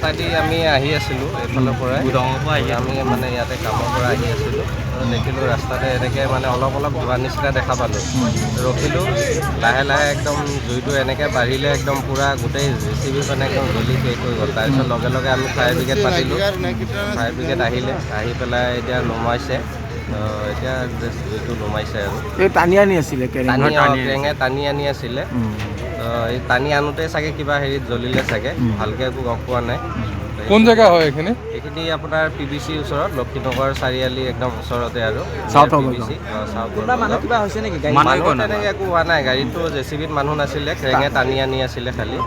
ৰাস্তাদি আমি আহি আছিলোঁ এইফালৰ পৰাই আমি মানে ইয়াতে কামৰ পৰা আহি আছিলোঁ দেখিলোঁ ৰাস্তাতে এনেকৈ মানে অলপ ধোৱা নিচিনা দেখা পালোঁ ৰখিলোঁ লাহে লাহে একদম জুইটো এনেকৈ বাঢ়িলে একদম পূৰা গোটেই JCB মানে একদম জ্বলি শেষ হৈ গ'ল তাৰপিছত লগে লগে আমি ফায়াৰ ব্ৰিগেড পাতিলোঁ ফায়াৰ ব্ৰিগেড আহিলে আহি পেলাই এতিয়া নুমাইছে এতিয়া জুইটো নুমাইছে আৰু এই টানি আনি আছিলে কেৰেঙে টানি আনি আছিলে এই টানি আনোতে চাগে কিবা হেৰিত জ্বলিলে চাগে ভালকৈ একো গম পোৱা নাই কোন জেগা হয় এইখিনি আপোনাৰ PBC ওচৰত লক্ষীনগৰ চাৰিআলি একদম ওচৰতে আৰু PBC মানুহ তেনেকৈ একো হোৱা নাই গাড়ীটো JCBত মানুহ নাছিলে কেৰেঙে টানি আনি আছিলে খালি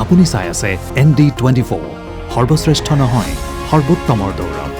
আপুনি চাই আছে ND24 সৰ্বশ্ৰেষ্ঠ নহয় সৰ্বোত্তমৰ দৌৰ